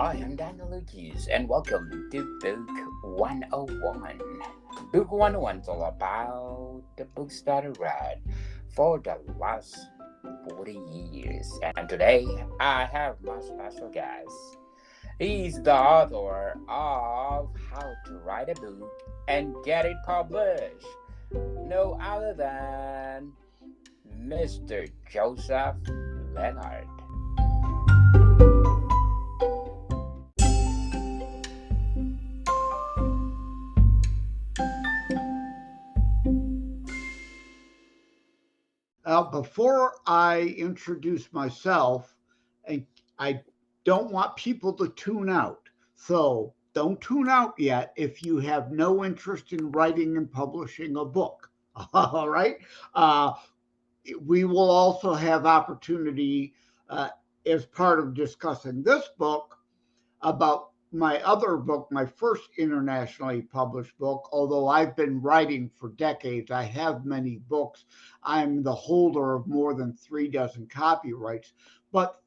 I am Daniel Lucas, and welcome to Book 101. Book 101 is all about the books that I read for the last 40 years. And today I have my special guest. He's the author of How to Write a Book and Get It Published. No other than Mr. Joseph Lenard. Before I introduce myself, I don't want people to tune out. So don't tune out yet if you have no interest in writing and publishing a book. All right. Uh, we will also have opportunity uh, as part of discussing this book about my other book, my first internationally published book. Although I've been writing for decades, I have many books. I'm the holder of more than 3 dozen copyrights. But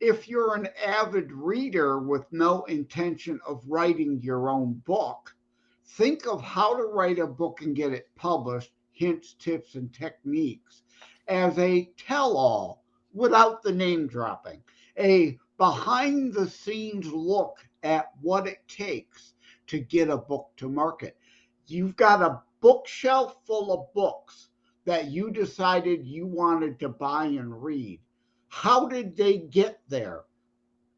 if you're an avid reader with no intention of writing your own book, think of How to Write a Book and Get It Published, Hints, Tips, and Techniques as a tell all without the name dropping, a behind the scenes look at what it takes to get a book to market. You've got a bookshelf full of books that you decided you wanted to buy and read. How did they get there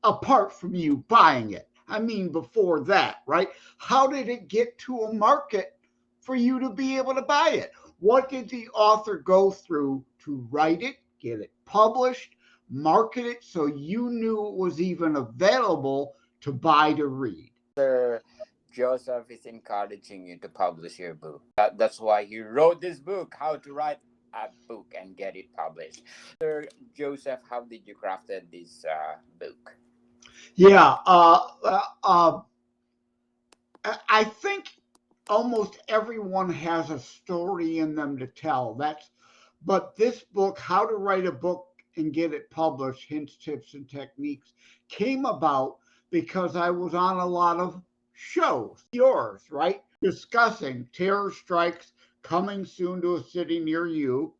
apart from you buying it? I mean, before that, right? How did it get to a market for you to be able to buy it? What did the author go through to write it, get it published, market it so you knew it was even available to buy to read? Sir Joseph is encouraging you to publish your book. That's why he wrote this book, How to Write a Book and Get It Published. Sir Joseph, how did you craft this book? Yeah, I think almost everyone has a story in them to tell. But this book, How to Write a Book and Get It Published, Hints, Tips, and Techniques, came about because I was on a lot of shows, yours, right? Discussing terror strikes coming soon to a city near you.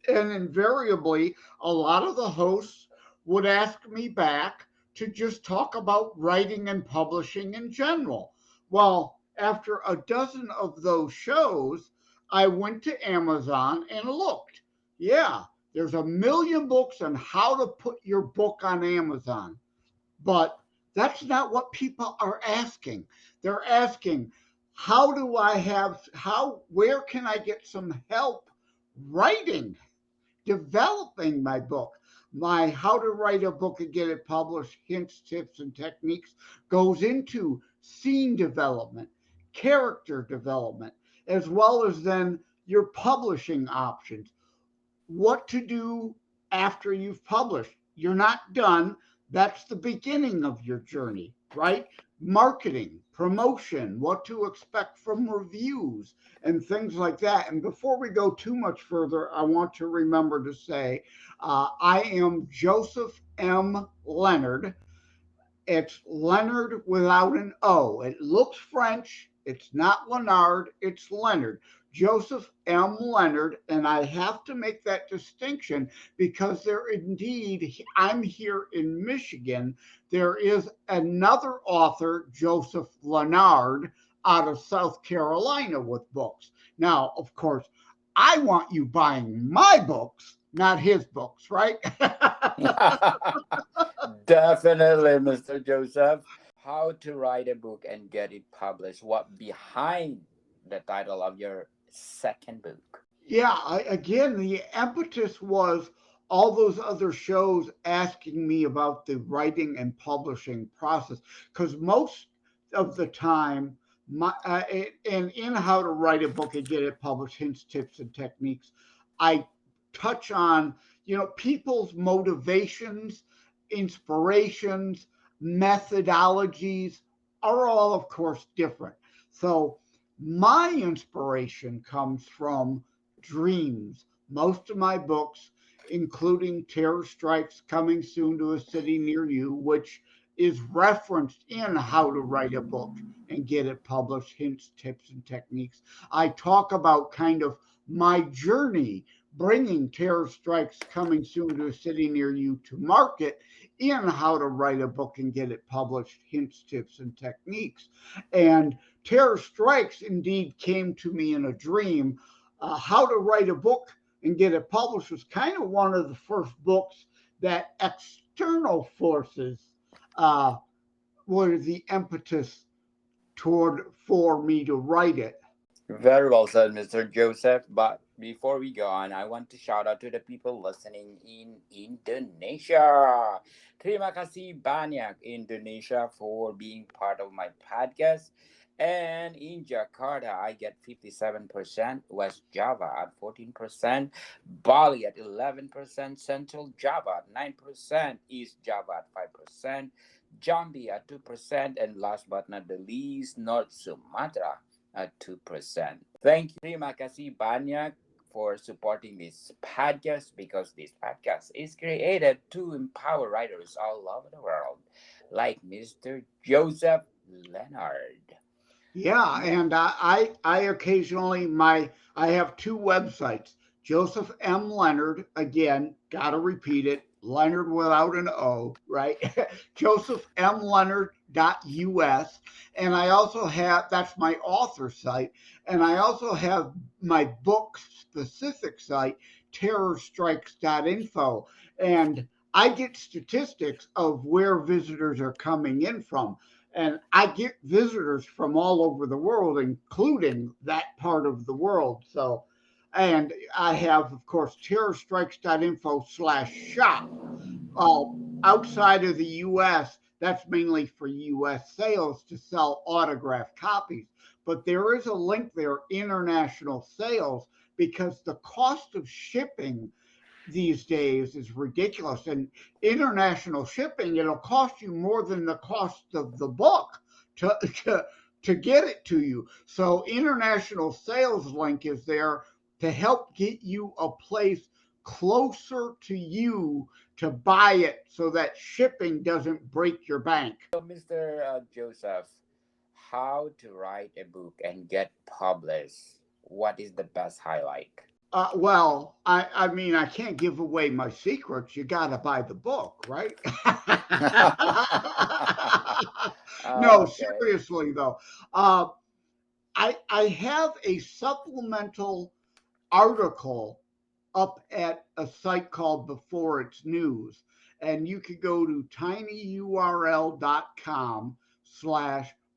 And invariably, a lot of the hosts would ask me back to just talk about writing and publishing in general. Well, after a dozen of those shows, I went to Amazon and looked. Yeah, there's a million books on how to put your book on Amazon. But that's not what people are asking. They're asking, where can I get some help writing, developing my book? My How to Write a Book and Get It Published, Hints, Tips, and Techniques goes into scene development, character development, as well as then your publishing options, what to do after you've published. You're not done. That's the beginning of your journey, right? Marketing, promotion, what to expect from reviews, and things like that. And before we go too much further, I want to remember to say I am Joseph M. Lenard. It's Leonard without an O. It looks French. It's not Lenard, it's Leonard. Joseph M. Leonard, and I have to make that distinction because I'm here in Michigan. There is another author, Joseph Lenard, out of South Carolina with books. Now, of course, I want you buying my books, not his books, right? Definitely, Mr. Joseph. How to Write a Book and Get It Published. What behind the title of your second book? Yeah, again, the impetus was all those other shows asking me about the writing and publishing process because most of the time, and in How to Write a Book and Get It Published, Hints, Tips, and Techniques, I touch on people's motivations, inspirations, methodologies are all, of course, different. So my inspiration comes from dreams. Most of my books, including Terror Strikes Coming Soon to a City Near You, which is referenced in How to Write a Book and Get It Published, Hints, Tips, and Techniques. I talk about kind of my journey bringing Terror Strikes Coming Soon to a City Near You to market in How to Write a Book and Get It Published, Hints, Tips, and Techniques. And Terror Strikes indeed came to me in a dream. How to Write a Book and Get It Published was kind of one of the first books that external forces were the impetus toward for me to write it. Very well said, Mr. Joseph. But before we go on, I want to shout out to the people listening in Indonesia. Terima kasih banyak Indonesia for being part of my podcast. And in Jakarta, I get 57%, West Java at 14%, Bali at 11%, Central Java at 9%, East Java at 5%, Jambi at 2%, and last but not the least, North Sumatra at 2%. Thank you. Terima kasih banyak for supporting this podcast because this podcast is created to empower writers all over the world, like Mr. Joseph Lenard. Yeah, Yeah. and I occasionally I have two websites. Joseph M. Leonard, again, gotta repeat it, Leonard without an O, right? Joseph M. Leonard.us. And I also have that's my author site. And I also have my book specific site, terrorstrikes.info. And I get statistics of where visitors are coming in from, and I get visitors from all over the world, including that part of the world. So, and I have, of course, terrorstrikes.info/shop. Uh, Outside of the U.S., that's mainly for U.S. sales to sell autographed copies. But there is a link there, international sales, because the cost of shipping these days is ridiculous. And international shipping, it'll cost you more than the cost of the book to, to, to get it to you. So international sales link is there to help get you a place closer to you to buy it so that shipping doesn't break your bank. So, Mr. Joseph, how to write a book and get published? What is the best highlight? Well, I mean, I can't give away my secrets. You got to buy the book, right? No, Okay. seriously though, uh, I have a supplemental article up at a site called Before It's News, and you could go to tinyurl.com/,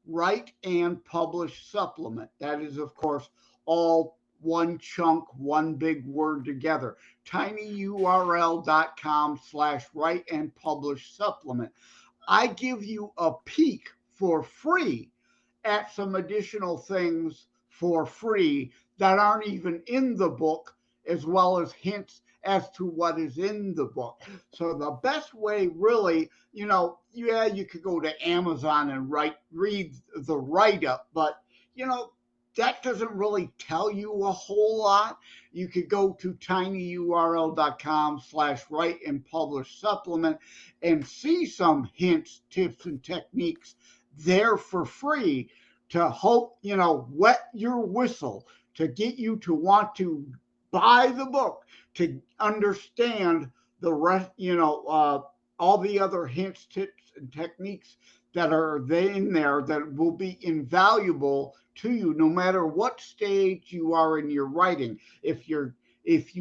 write and publish supplement. That is, of course, all one chunk, one big word together. tinyurl.com/, write and publish supplement. I give you a peek for free at some additional things for free that aren't even in the book, as well as hints as to what is in the book. So the best way, really, yeah, you could go to Amazon and read the write up, but that doesn't really tell you a whole lot. You could go to tinyurl.com/, write and publish supplement and see some hints, tips, and techniques there for free to hope, wet your whistle to get you to want to buy the book, to understand the rest, all the other hints, tips, and techniques that are in there that will be invaluable to you no matter what stage you are in your writing. If you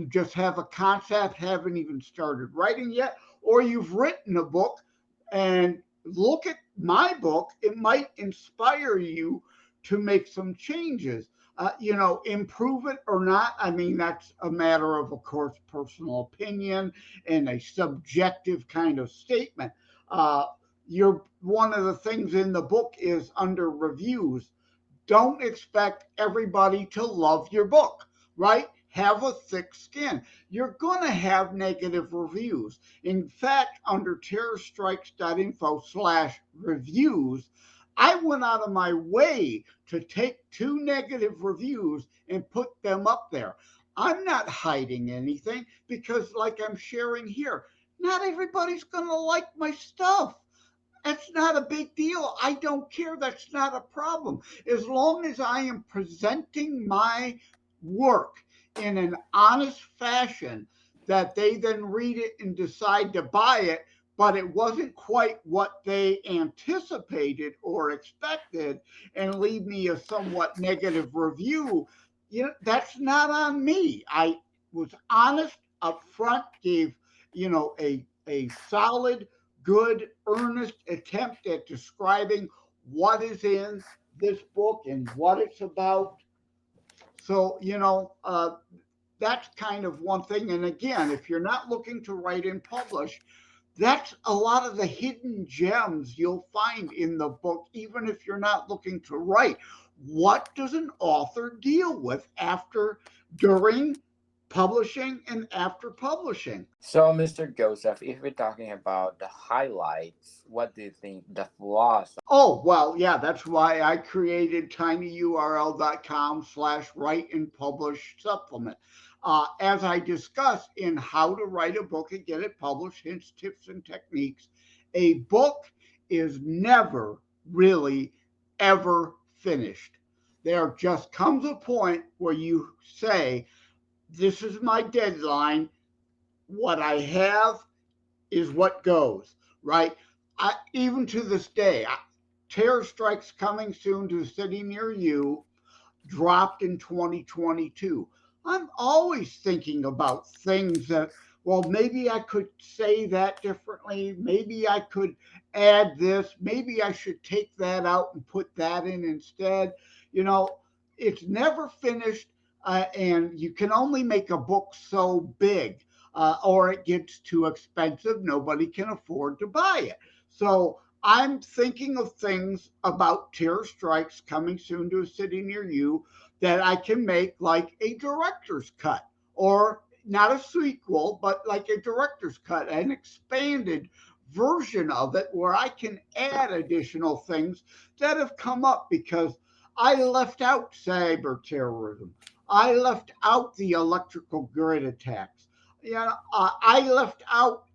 just have a concept, haven't even started writing yet, or you've written a book and look at my book, it might inspire you to make some changes. Improve it or not. I mean, that's a matter of course, personal opinion and a subjective kind of statement. You're one of the things in the book is under reviews. Don't expect everybody to love your book, right? Have a thick skin. You're going to have negative reviews. In fact, under terrorstrikes.info/reviews, I went out of my way to take two negative reviews and put them up there. I'm not hiding anything because, like I'm sharing here, not everybody's going to like my stuff. That's not a big deal. I don't care. That's not a problem. As long as I am presenting my work in an honest fashion that they then read it and decide to buy it, but it wasn't quite what they anticipated or expected and leave me a somewhat negative review, that's not on me. I was honest up front, gave, a solid, good, earnest attempt at describing what is in this book and what it's about. So, that's kind of one thing. And again, if you're not looking to write and publish, that's a lot of the hidden gems you'll find in the book, even if you're not looking to write. What does an author deal with after, during publishing, and after publishing? So, Mr. Joseph, if we're talking about the highlights, what do you think the flaws? Oh, well, yeah, that's why I created tinyurl.com/write and publish supplement. As I discussed in how to write a book and get it published, hints, tips, and techniques, a book is never really ever finished. There just comes a point where you say, this is my deadline. What I have is what goes, right? Even to this day, terror strikes coming soon to a city near you dropped in 2022. I'm always thinking about things that, well, maybe I could say that differently. Maybe I could add this. Maybe I should take that out and put that in instead. You know, it's never finished, and you can only make a book so big, or it gets too expensive. Nobody can afford to buy it. So I'm thinking of things about terror strikes coming soon to a city near you that I can make like a director's cut, or not a sequel, but like a director's cut, an expanded version of it where I can add additional things that have come up because I left out cyber terrorism. I left out the electrical grid attacks. I left out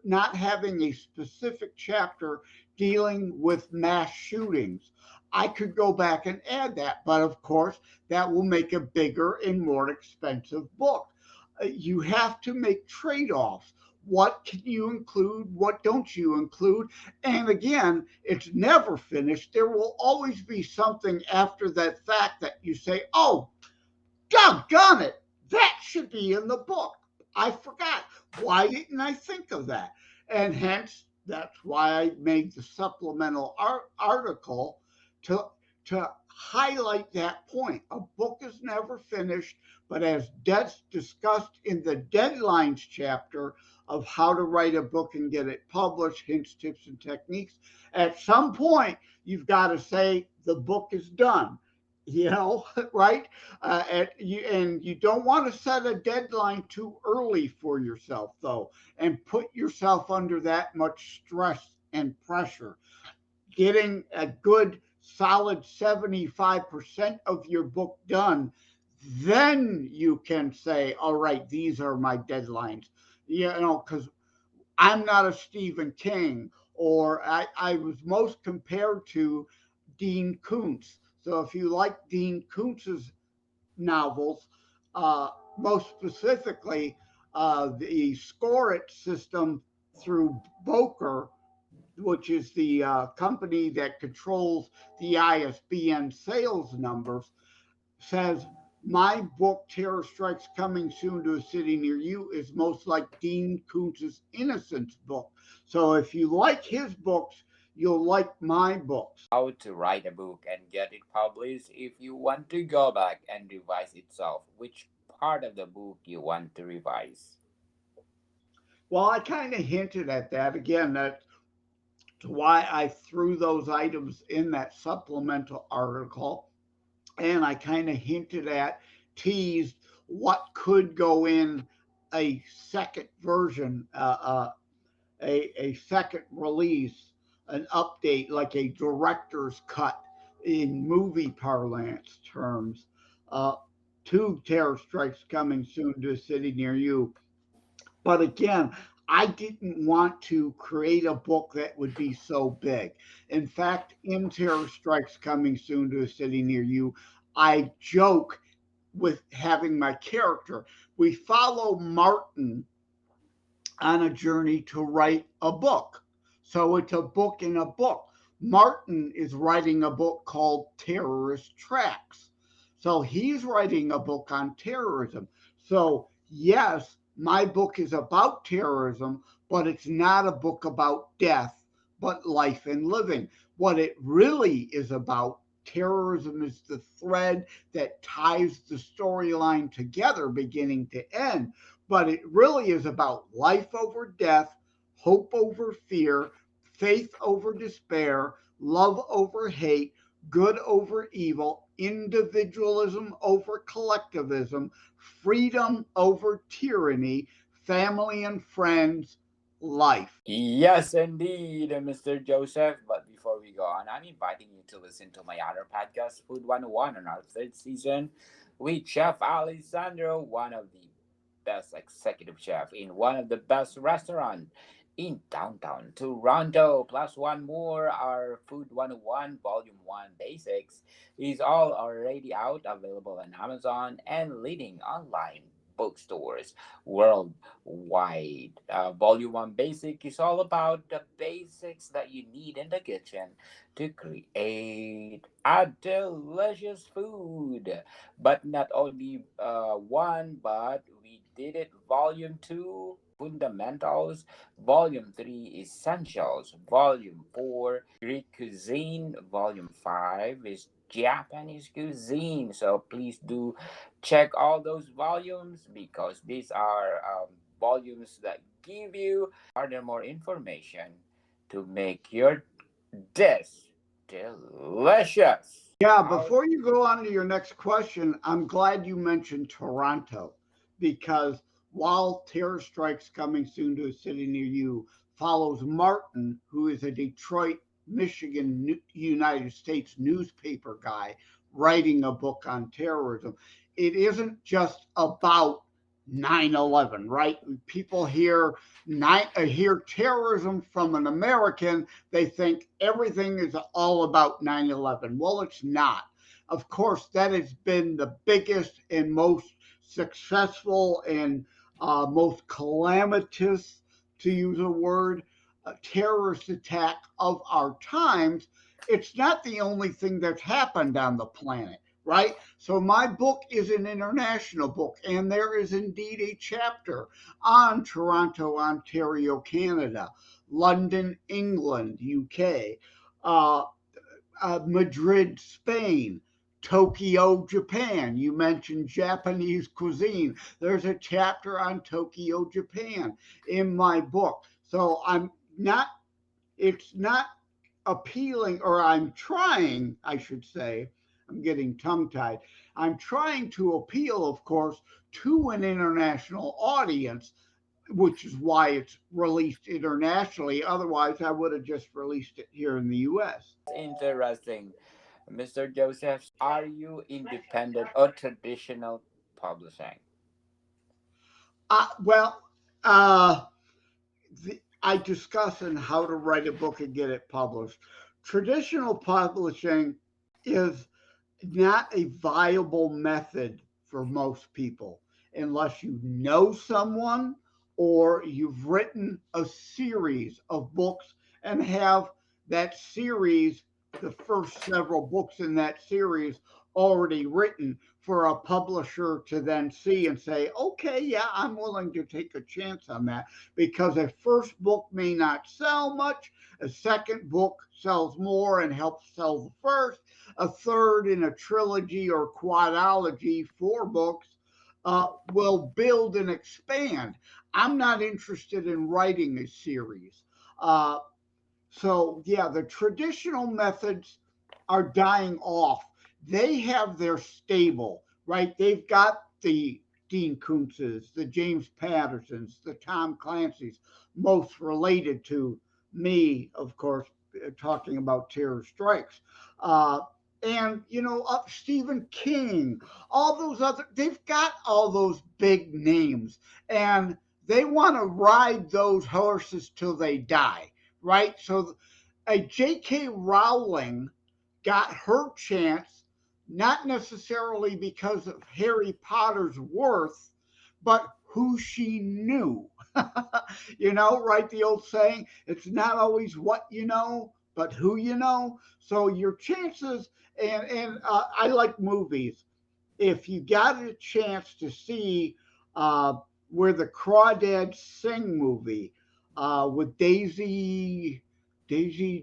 not having a specific chapter dealing with mass shootings. I could go back and add that, but of course, that will make a bigger and more expensive book. You have to make trade offs. What can you include? What don't you include? And again, it's never finished. There will always be something after that fact that you say, oh, doggone it, that should be in the book. I forgot. Why didn't I think of that? And hence, that's why I made the supplemental article to to highlight that point. A book is never finished, but as discussed in the deadlines chapter of how to write a book and get it published, hints, tips, and techniques, at some point you've got to say the book is done. Right? And you don't want to set a deadline too early for yourself, though, and put yourself under that much stress and pressure. Getting a good solid 75% of your book done, then you can say, all right, these are my deadlines. Because I'm not a Stephen King, or I was most compared to Dean Koontz. So if you like Dean Koontz's novels, most specifically the Score It system through Boker, which is the company that controls the ISBN sales numbers, says my book Terror Strikes Coming Soon to a City Near You is most like Dean Koontz's Innocence book. So if you like his books, you'll like my books. How to write a book and get it published. If you want to go back and revise itself, which part of the book you want to revise? Well, I kind of hinted at that. Again, that's why I threw those items in that supplemental article. And I kind of hinted at, teased what could go in a second version, a second release, an update, like a director's cut in movie parlance terms. Uh, Two terror strikes coming soon to a city near you. But again, I didn't want to create a book that would be so big. In fact, in Terror Strikes Coming Soon to a City Near You, I joke with having my character. We follow Martin on a journey to write a book. So it's a book in a book. Martin is writing a book called Terrorist Tracks. So he's writing a book on terrorism. So, yes, my book is about terrorism, but it's not a book about death, but life and living. What it really is about, terrorism is the thread that ties the storyline together, beginning to end, but it really is about life over death, hope over fear, faith over despair, love over hate, good over evil, individualism over collectivism, freedom over tyranny, family and friends, life. Yes, indeed, Mr. Joseph. But before we go on, I'm inviting you to listen to my other podcast, Food 101, on our third season with Chef Alessandro, one of the best executive chef in one of the best restaurant in downtown Toronto. Plus one more, our Food 101 Volume 1 Basics is all already out, available on Amazon and leading online bookstores worldwide. Volume 1 Basic is all about the basics that you need in the kitchen to create a delicious food. But not only one, but we did it volume 2 fundamentals, volume 3 essentials, volume 4 Greek cuisine, volume 5 is Japanese cuisine. So please do check all those volumes because these are volumes that give you furthermore information to make your dish delicious. Yeah, How before you go on to your next question, I'm glad you mentioned Toronto because while Terror Strikes Coming Soon to a City Near You follows Martin, who is a Detroit, Michigan, United States newspaper guy writing a book on terrorism, it isn't just about 9/11, right? People hear terrorism from an American, they think everything is all about 9/11. Well, it's not. Of course, that has been the biggest and most successful and most calamitous, to use a word, terrorist attack of our times. It's not the only thing that's happened on the planet, right? So my book is an international book, and there is indeed a chapter on Toronto, Ontario, Canada, London, England, UK, uh, Madrid, Spain, Tokyo, Japan. You mentioned Japanese cuisine. There's a chapter on Tokyo, Japan in my book. So it's not appealing, or I'm trying, I should say, I'm getting tongue tied. I'm trying to appeal, of course, to an international audience, which is why it's released internationally. Otherwise, I would have just released it here in the US. interesting. Mr. Joseph, are you independent or traditional publishing? Well, uh, I discuss in how to write a book and get it published. Traditional publishing is not a viable method for most people unless you know someone or you've written a series of books and have that series, the first several books in that series, already written for a publisher to then see and say, okay, yeah, I'm willing to take a chance on that, because a first book may not sell much, a second book sells more and helps sell the first, a third in a trilogy or quadology, four books, will build and expand. I'm not interested in writing a series. Uh, so, yeah, the traditional methods are dying off. They have their stable, right? They've got the Dean Kuntzes, the James Pattersons, the Tom Clancy's, most related to me, of course, talking about Terror Strikes. Uh, and, Stephen King, all those other, they've got all those big names. And they want to ride those horses till they die, right? So a J.K. Rowling got her chance not necessarily because of Harry Potter's worth, but who she knew. You know, right? The old saying, it's not always what you know, but who you know. So your chances, and I like movies. If you got a chance to see uh, where the Crawdads Sing movie with Daisy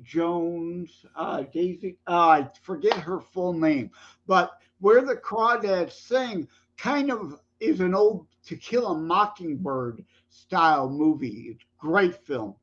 Jones, I forget her full name, but where the Crawdads Sing kind of is an old To Kill a Mockingbird style movie. It's great film,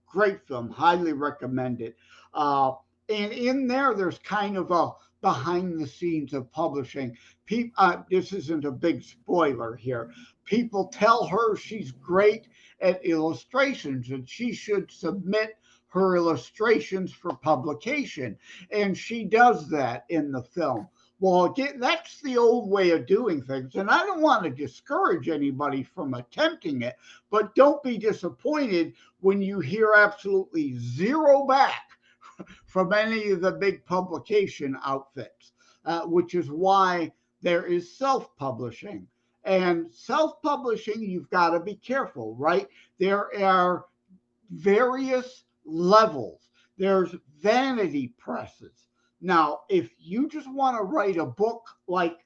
highly recommend it. And in there, there's kind of a behind the scenes of publishing. This isn't a big spoiler here. People tell her she's great at illustrations and she should submit her illustrations for publication. And she does that in the film. Well, again, that's the old way of doing things. And I don't want to discourage anybody from attempting it, but don't be disappointed when you hear absolutely zero back from any of the big publication outfits, which is why there is self publishing. And self publishing, you've got to be careful, right? There are various levels. There's vanity presses. Now, if you just want to write a book like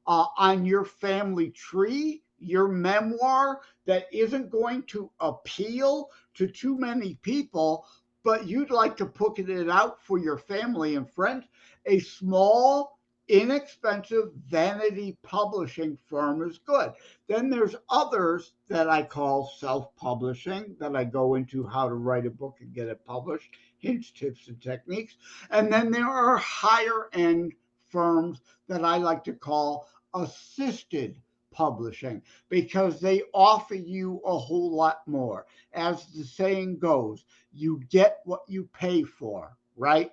on your family tree, your memoir that isn't going to appeal to too many people, but you'd like to put it out for your family and friends, a small, inexpensive vanity publishing firm is good. Then there's others that I call self-publishing, that I go into how to write a book and get it published, hints, tips, and techniques. And then there are higher end firms that I like to call assisted publishing because they offer you a whole lot more. As the saying goes, you get what you pay for, right?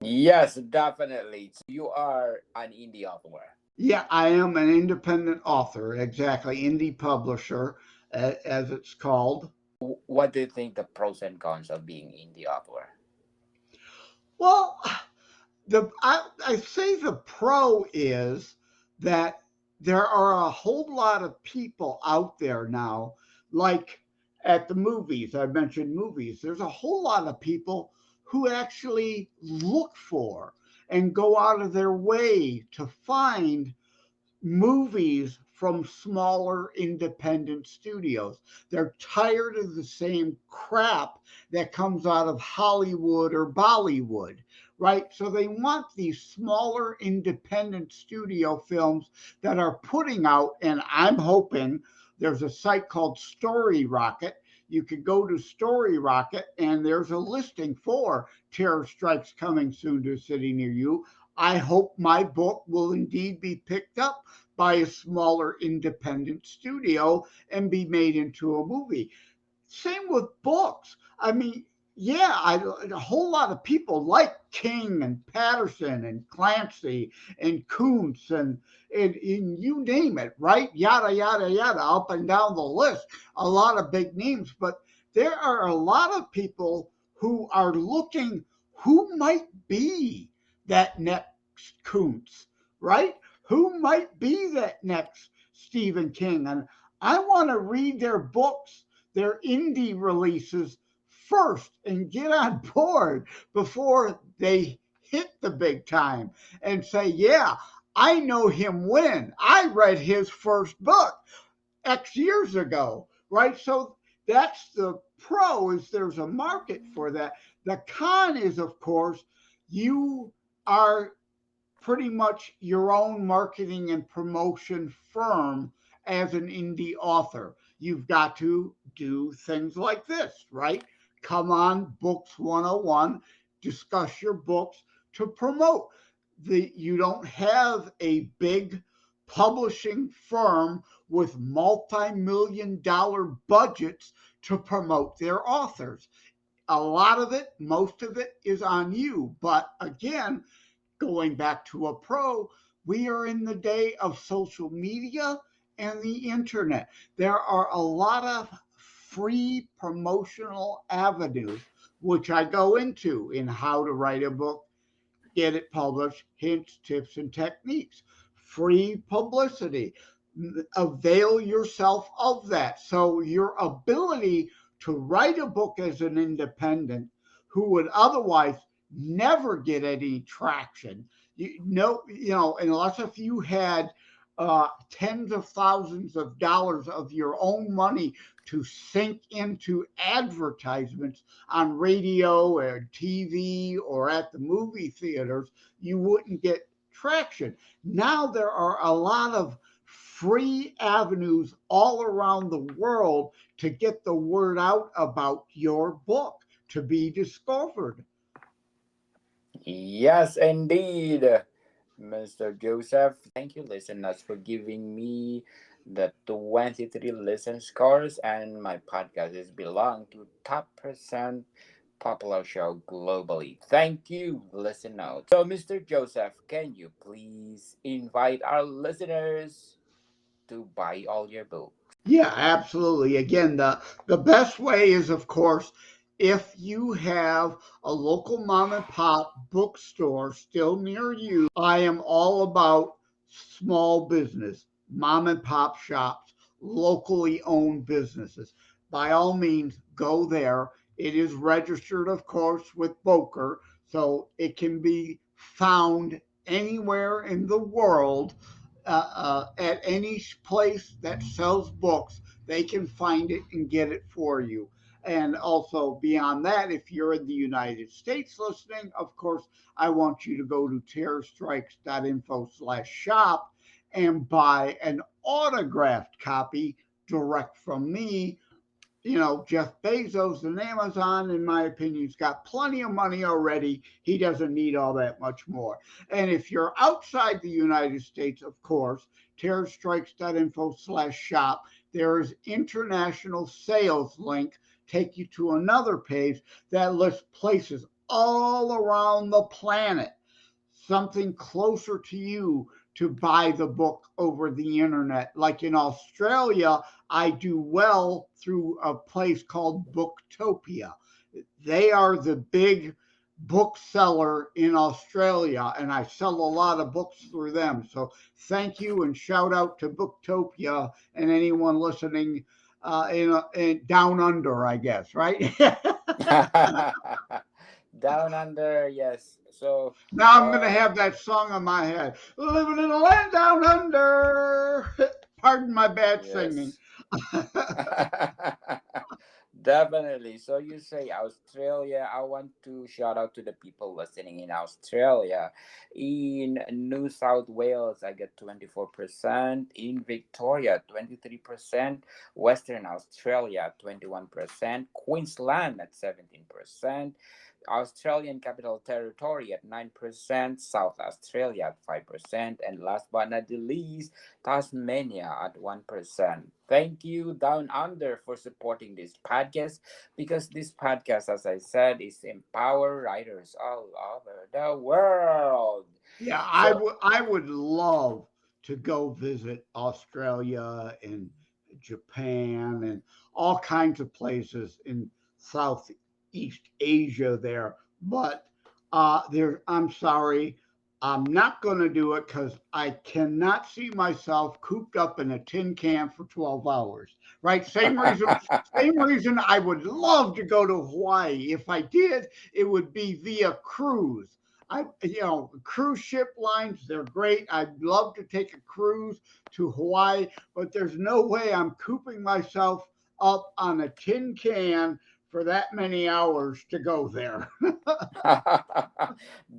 Yes, definitely. So you are an indie author. Yeah, I am an independent author, exactly, indie publisher, as it's called. What do you think the pros and cons of being indie author? Well, I say the pro is that there are a whole lot of people out there now, like at the movies. I mentioned movies. There's a whole lot of people who actually look for and go out of their way to find movies from smaller independent studios. They're tired of the same crap that comes out of Hollywood or Bollywood, right? So they want these smaller independent studio films that are putting out, and I'm hoping there's a site called Story Rocket. You could go to Story Rocket, and there's a listing for Terror Strikes coming soon to a city near you. I hope my book will indeed be picked up by a smaller independent studio and be made into a movie. Same with books. I mean, yeah, a whole lot of people like King and Patterson and Clancy and Kuntz and you name it, right? Yada, yada, yada, up and down the list. A lot of big names, but there are a lot of people who are looking who might be that next Kuntz, right? Who might be that next Stephen King? And I want to read their books, their indie releases first and get on board before they hit the big time and say, yeah, I know him when I read his first book X years ago, right? So that's the pro is there's a market for that. The con is, of course, you are pretty much your own marketing and promotion firm as an indie author. You've got to do things like this, right? Come on, Books 101, discuss your books to promote. You don't have a big publishing firm with multi-million dollar budgets to promote their authors. A lot of it, most of it is on you. But again, going back to a pro, we are in the day of social media and the internet. There are a lot of free promotional avenues, which I go into in How to Write a Book, Get It Published, Hints, Tips, and Techniques. Free publicity. Avail yourself of that. So your ability to write a book as an independent who would otherwise never get any traction, unless if you had tens of thousands of dollars of your own money to sink into advertisements on radio or TV or at the movie theaters, you wouldn't get traction. Now there are a lot of free avenues all around the world to get the word out about your book to be discovered. Yes, indeed, Mr. Joseph. Thank you, listeners, for giving me the 23 listen scores, and my podcast is belong to top percent popular show globally. Thank you, listeners. So, Mr. Joseph, can you please invite our listeners to buy all your books? Yeah, absolutely. Again, the best way is, of course, if you have a local mom and pop bookstore still near you. I am all about small business, mom and pop shops, locally owned businesses. By all means, go there. It is registered, of course, with Boker, so it can be found anywhere in the world, at any place that sells books, they can find it and get it for you. And also, beyond that, if you're in the United States listening, of course, I want you to go to terrorstrikes.info/shop and buy an autographed copy direct from me. Jeff Bezos and Amazon, in my opinion, has got plenty of money already. He doesn't need all that much more. And if you're outside the United States, of course, terrorstrikes.info/shop, there is international sales link, take you to another page that lists places all around the planet, something closer to you to buy the book over the internet. Like in Australia, I do well through a place called Booktopia. They are the big bookseller in Australia, and I sell a lot of books through them. So thank you and shout out to Booktopia and anyone listening in down under, I guess, right? Down under, yes. So, Now I'm going to uh, have that song on my head. Living in a land down under. Pardon my bad singing. yes. Definitely. So you say Australia. I want to shout out to the people listening in Australia. In New South Wales, I get 24%. In Victoria, 23%. Western Australia, 21%. Queensland at 17%. Australian Capital Territory at 9%. South Australia at 5%. And last but not the least, Tasmania at 1%. Thank you, Down Under, for supporting this podcast, because this podcast, as I said, is empower writers all over the world. Yeah, So, I would love to go visit Australia and Japan and all kinds of places in Southeast Asia there. But I'm sorry, I'm not going to do it because I cannot see myself cooped up in a tin can for 12 hours. Right? Same reason. Same reason I would love to go to Hawaii. If I did, it would be via cruise. Cruise ship lines, they're great. I'd love to take a cruise to Hawaii, but there's no way I'm cooping myself up on a tin can for that many hours to go there.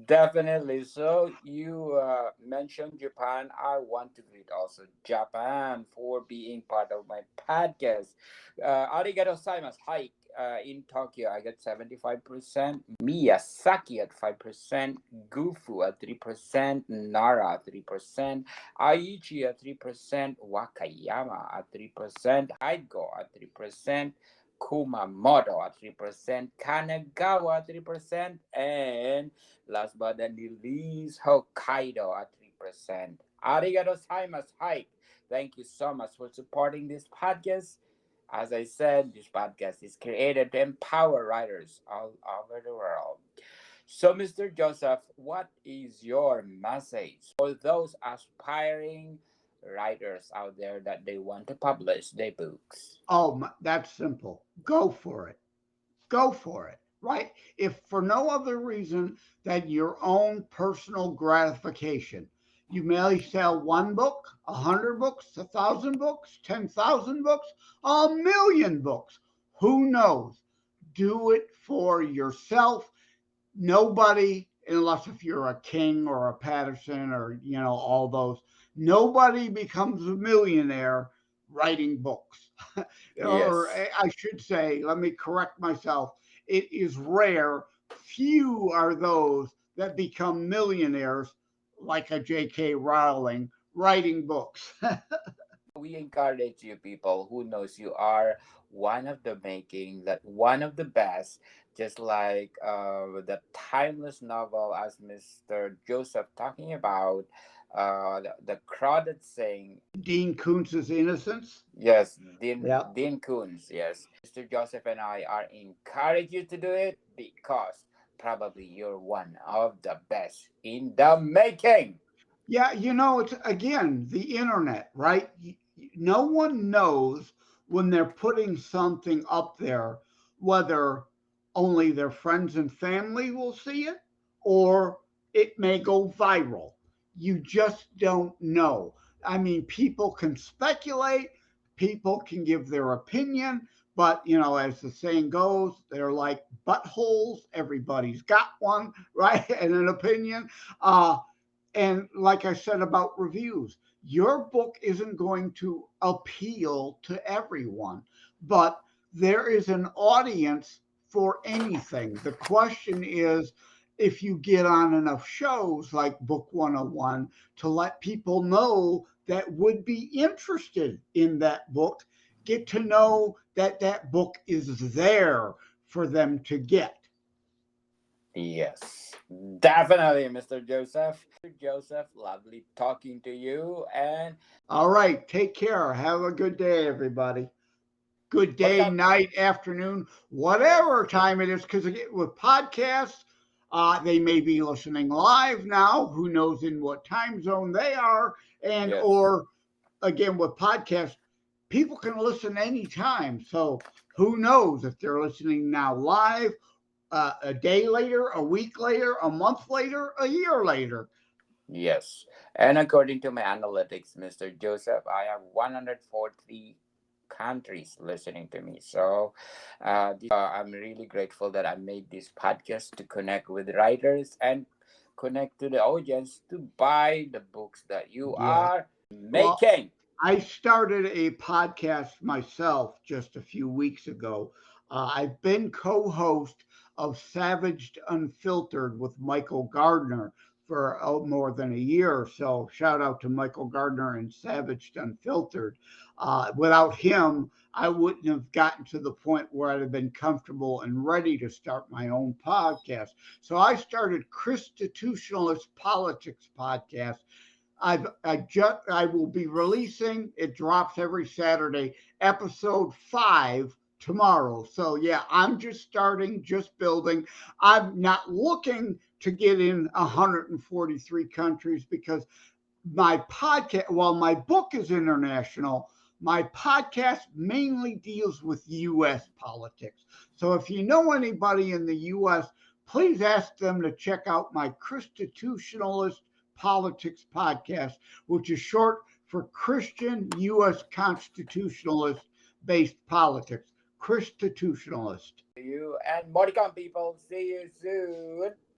definitely. So you mentioned Japan. I want to greet also Japan for being part of my podcast. Arigato gozaimasu. Hi. In Tokyo, I get 75%. Miyazaki at 5%. Gufu at 3%. Nara at 3%. Aichi at 3%. Wakayama at 3%. Haigo at 3%. Kumamoto at 3%, Kanagawa at 3%, and last but not the least, Hokkaido at 3%. Arigato gozaimasu. Hi. Thank you so much for supporting this podcast. As I said, this podcast is created to empower writers all over the world. So, Mr. Joseph, what is your message for those aspiring writers out there that they want to publish their books? Oh, that's simple. Go for it. Go for it, right? If for no other reason than your own personal gratification, you may sell one book, 100 books, 1,000 books, 10,000 books, 1,000,000 books. Who knows? Do it for yourself. Nobody, unless if you're a King or a Patterson or all those, nobody becomes a millionaire writing books. Or Yes. I should say, let me correct myself. It is rare. Few are those that become millionaires like a J.K. Rowling writing books. We encourage you people who knows you are one of the making, that one of the best, just like the timeless novel as Mr. Joseph talking about, the crowded saying. Dean Koontz's Innocence. Yes, Yeah. Dean Coons, yes. Mr. Joseph and I are encourage you to do it because probably you're one of the best in the making. Yeah, it's again the internet, right? No one knows when they're putting something up there whether only their friends and family will see it or it may go viral. You just don't know. I mean, people can speculate, people can give their opinion, but as the saying goes, they're like buttholes. Everybody's got one, right? And an opinion. And like I said about reviews, your book isn't going to appeal to everyone, but there is an audience for anything. The question is if you get on enough shows like Book 101 to let people know that would be interested in that book, get to know that that book is there for them to get. Yes, definitely, Mr. Joseph. Joseph, lovely talking to you. And All right, take care. Have a good day, everybody. Good what day, about, night, afternoon, yes, whatever time it is. Because with podcasts, they may be listening live now. Who knows in what time zone they are? And yes, or again with podcasts, people can listen anytime. So who knows if they're listening now live, a day later, a week later, a month later, a year later. yes. And according to my analytics, Mr. Joseph, I have 143 countries listening to me. So I'm really grateful that I made this podcast to connect with writers and connect to the audience to buy the books that you Yeah. are Well, making. I started a podcast myself just a few weeks ago. I've been co host of Savaged Unfiltered with Michael Gardner for more than a year or so. Shout out to Michael Gardner and Savaged Unfiltered. Without him, I wouldn't have gotten to the point where I'd have been comfortable and ready to start my own podcast. So I started Constitutionalist Politics Podcast. I will be releasing. It drops every Saturday. Episode 5 tomorrow. So yeah, I'm just starting, just building. I'm not looking to get in 143 countries because my podcast, while my book is international, my podcast mainly deals with U.S. politics. So if you know anybody in the U.S., please ask them to check out my Constitutionalist Politics podcast, which is short for Christian U.S. Constitutionalist based politics. Constitutionalist. You and Modicon people, see you soon.